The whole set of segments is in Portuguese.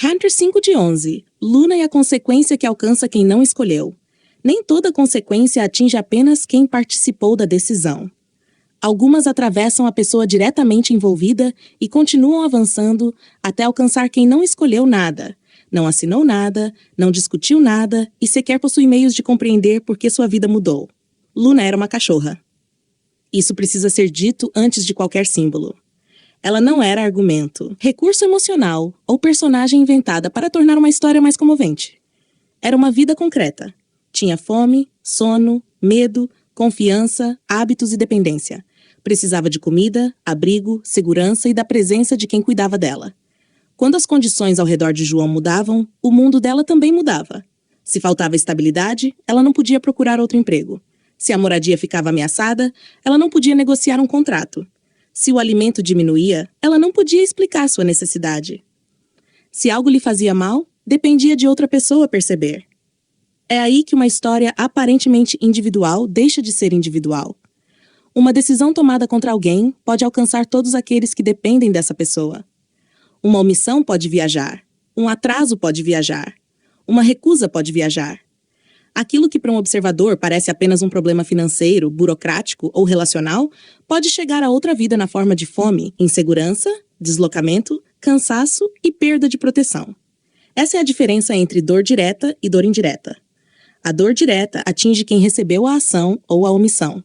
Hunter 5/11. Luna e a consequência que alcança quem não escolheu. Nem toda consequência atinge apenas quem participou da decisão. Algumas atravessam a pessoa diretamente envolvida e continuam avançando até alcançar quem não escolheu nada, não assinou nada, não discutiu nada e sequer possui meios de compreender por que sua vida mudou. Luna era uma cachorra. Isso precisa ser dito antes de qualquer símbolo. Ela não era argumento, recurso emocional ou personagem inventada para tornar uma história mais comovente. Era uma vida concreta. Tinha fome, sono, medo, confiança, hábitos e dependência. Precisava de comida, abrigo, segurança e da presença de quem cuidava dela. Quando as condições ao redor de João mudavam, o mundo dela também mudava. Se faltava estabilidade, ela não podia procurar outro emprego. Se a moradia ficava ameaçada, ela não podia negociar um contrato. Se o alimento diminuía, ela não podia explicar sua necessidade. Se algo lhe fazia mal, dependia de outra pessoa perceber. É aí que uma história aparentemente individual deixa de ser individual. Uma decisão tomada contra alguém pode alcançar todos aqueles que dependem dessa pessoa. Uma omissão pode viajar. Um atraso pode viajar. Uma recusa pode viajar. Aquilo que para um observador parece apenas um problema financeiro, burocrático ou relacional, pode chegar a outra vida na forma de fome, insegurança, deslocamento, cansaço e perda de proteção. Essa é a diferença entre dor direta e dor indireta. A dor direta atinge quem recebeu a ação ou a omissão.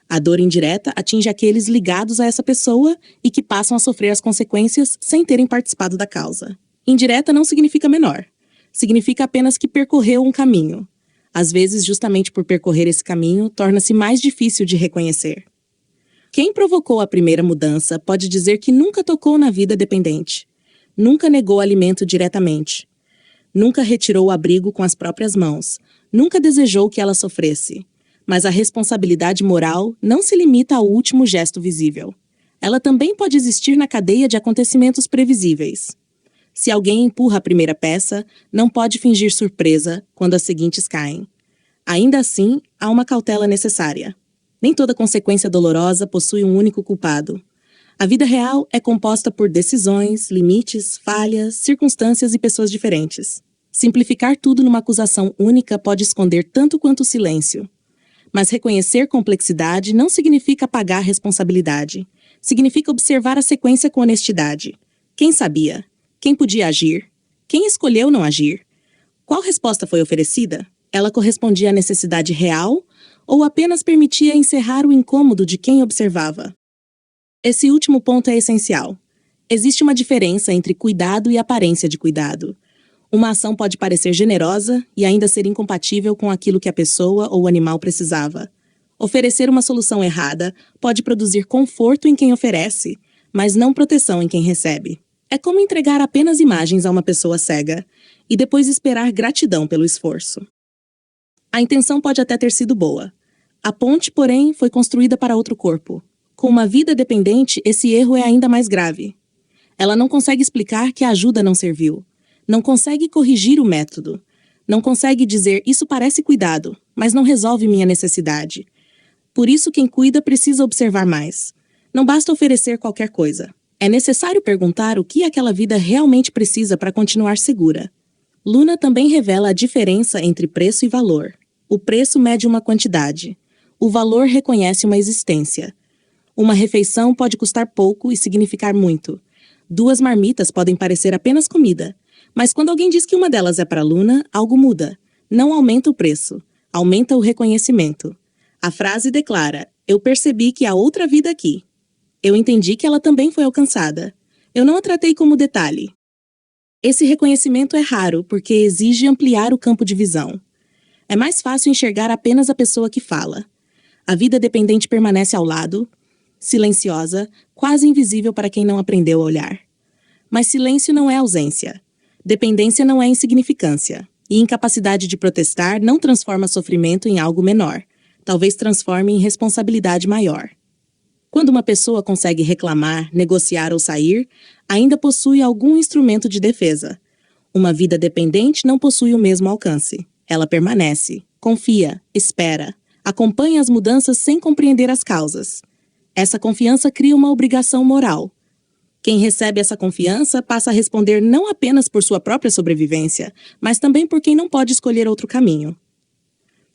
A dor indireta atinge aqueles ligados a essa pessoa e que passam a sofrer as consequências sem terem participado da causa. Indireta não significa menor. Significa apenas que percorreu um caminho. Às vezes, justamente por percorrer esse caminho, torna-se mais difícil de reconhecer. Quem provocou a primeira mudança pode dizer que nunca tocou na vida dependente, nunca negou alimento diretamente, nunca retirou o abrigo com as próprias mãos, nunca desejou que ela sofresse. Mas a responsabilidade moral não se limita ao último gesto visível. Ela também pode existir na cadeia de acontecimentos previsíveis. Se alguém empurra a primeira peça, não pode fingir surpresa quando as seguintes caem. Ainda assim, há uma cautela necessária. Nem toda consequência dolorosa possui um único culpado. A vida real é composta por decisões, limites, falhas, circunstâncias e pessoas diferentes. Simplificar tudo numa acusação única pode esconder tanto quanto o silêncio. Mas reconhecer complexidade não significa apagar responsabilidade. Significa observar a sequência com honestidade. Quem sabia? Quem podia agir? Quem escolheu não agir? Qual resposta foi oferecida? Ela correspondia à necessidade real ou apenas permitia encerrar o incômodo de quem observava? Esse último ponto é essencial. Existe uma diferença entre cuidado e aparência de cuidado. Uma ação pode parecer generosa e ainda ser incompatível com aquilo que a pessoa ou o animal precisava. Oferecer uma solução errada pode produzir conforto em quem oferece, mas não proteção em quem recebe. É como entregar apenas imagens a uma pessoa cega e depois esperar gratidão pelo esforço. A intenção pode até ter sido boa. A ponte, porém, foi construída para outro corpo. Com uma vida dependente, esse erro é ainda mais grave. Ela não consegue explicar que a ajuda não serviu. Não consegue corrigir o método. Não consegue dizer, isso parece cuidado, mas não resolve minha necessidade. Por isso, quem cuida precisa observar mais. Não basta oferecer qualquer coisa. É necessário perguntar o que aquela vida realmente precisa para continuar segura. Luna também revela a diferença entre preço e valor. O preço mede uma quantidade. O valor reconhece uma existência. Uma refeição pode custar pouco e significar muito. 2 marmitas podem parecer apenas comida. Mas quando alguém diz que uma delas é para Luna, algo muda. Não aumenta o preço, aumenta o reconhecimento. A frase declara, eu percebi que há outra vida aqui. Eu entendi que ela também foi alcançada. Eu não a tratei como detalhe. Esse reconhecimento é raro porque exige ampliar o campo de visão. É mais fácil enxergar apenas a pessoa que fala. A vida dependente permanece ao lado, silenciosa, quase invisível para quem não aprendeu a olhar. Mas silêncio não é ausência. Dependência não é insignificância. E incapacidade de protestar não transforma sofrimento em algo menor. Talvez transforme em responsabilidade maior. Quando uma pessoa consegue reclamar, negociar ou sair, ainda possui algum instrumento de defesa. Uma vida dependente não possui o mesmo alcance. Ela permanece, confia, espera, acompanha as mudanças sem compreender as causas. Essa confiança cria uma obrigação moral. Quem recebe essa confiança passa a responder não apenas por sua própria sobrevivência, mas também por quem não pode escolher outro caminho.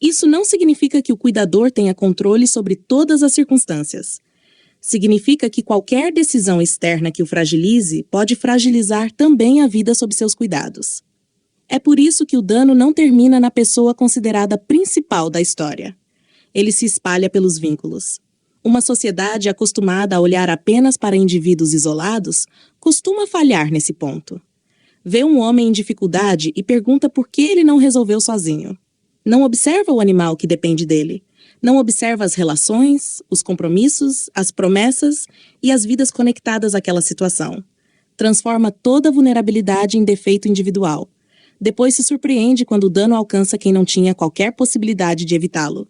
Isso não significa que o cuidador tenha controle sobre todas as circunstâncias. Significa que qualquer decisão externa que o fragilize pode fragilizar também a vida sob seus cuidados. É por isso que o dano não termina na pessoa considerada principal da história. Ele se espalha pelos vínculos. Uma sociedade acostumada a olhar apenas para indivíduos isolados costuma falhar nesse ponto. Vê um homem em dificuldade e pergunta por que ele não resolveu sozinho. Não observa o animal que depende dele. Não observa as relações, os compromissos, as promessas e as vidas conectadas àquela situação. Transforma toda a vulnerabilidade em defeito individual. Depois se surpreende quando o dano alcança quem não tinha qualquer possibilidade de evitá-lo.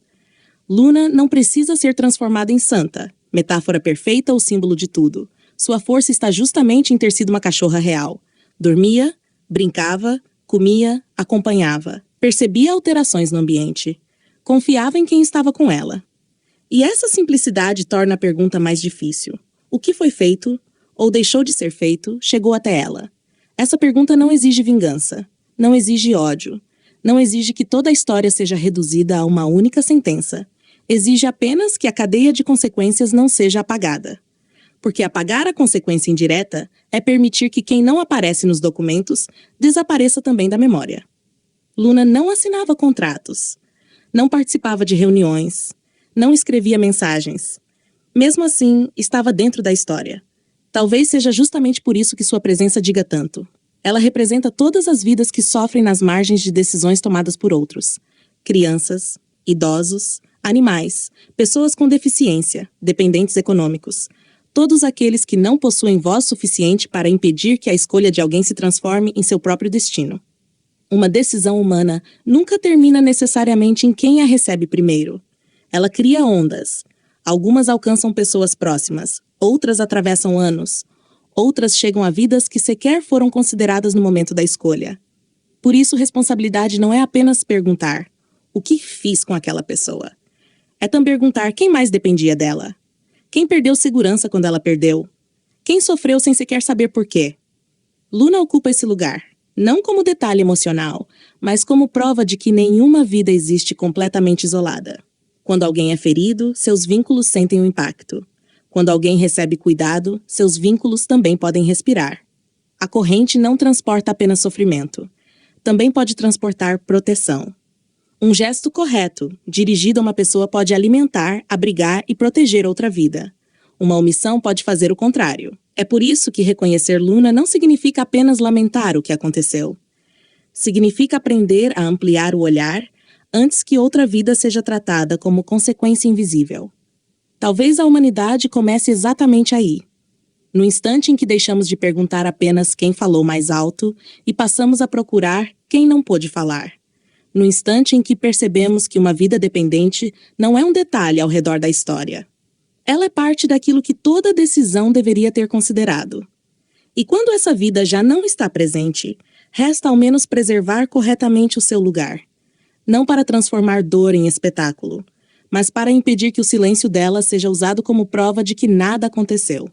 Luna não precisa ser transformada em santa, metáfora perfeita ou símbolo de tudo. Sua força está justamente em ter sido uma cachorra real. Dormia, brincava, comia, acompanhava. Percebia alterações no ambiente. Confiava em quem estava com ela. E essa simplicidade torna a pergunta mais difícil. O que foi feito, ou deixou de ser feito, chegou até ela? Essa pergunta não exige vingança. Não exige ódio. Não exige que toda a história seja reduzida a uma única sentença. Exige apenas que a cadeia de consequências não seja apagada. Porque apagar a consequência indireta é permitir que quem não aparece nos documentos desapareça também da memória. Luna não assinava contratos, não participava de reuniões, não escrevia mensagens. Mesmo assim, estava dentro da história. Talvez seja justamente por isso que sua presença diga tanto. Ela representa todas as vidas que sofrem nas margens de decisões tomadas por outros. Crianças, idosos, animais, pessoas com deficiência, dependentes econômicos. Todos aqueles que não possuem voz suficiente para impedir que a escolha de alguém se transforme em seu próprio destino. Uma decisão humana nunca termina necessariamente em quem a recebe primeiro. Ela cria ondas. Algumas alcançam pessoas próximas, outras atravessam anos, outras chegam a vidas que sequer foram consideradas no momento da escolha. Por isso, responsabilidade não é apenas perguntar o que fiz com aquela pessoa. É também perguntar quem mais dependia dela. Quem perdeu segurança quando ela perdeu? Quem sofreu sem sequer saber por quê? Luna ocupa esse lugar. Não como detalhe emocional, mas como prova de que nenhuma vida existe completamente isolada. Quando alguém é ferido, seus vínculos sentem o impacto. Quando alguém recebe cuidado, seus vínculos também podem respirar. A corrente não transporta apenas sofrimento. Também pode transportar proteção. Um gesto correto, dirigido a uma pessoa, pode alimentar, abrigar e proteger outra vida. Uma omissão pode fazer o contrário. É por isso que reconhecer Luna não significa apenas lamentar o que aconteceu. Significa aprender a ampliar o olhar antes que outra vida seja tratada como consequência invisível. Talvez a humanidade comece exatamente aí. No instante em que deixamos de perguntar apenas quem falou mais alto e passamos a procurar quem não pôde falar. No instante em que percebemos que uma vida dependente não é um detalhe ao redor da história. Ela é parte daquilo que toda decisão deveria ter considerado. E quando essa vida já não está presente, resta ao menos preservar corretamente o seu lugar. Não para transformar dor em espetáculo, mas para impedir que o silêncio dela seja usado como prova de que nada aconteceu.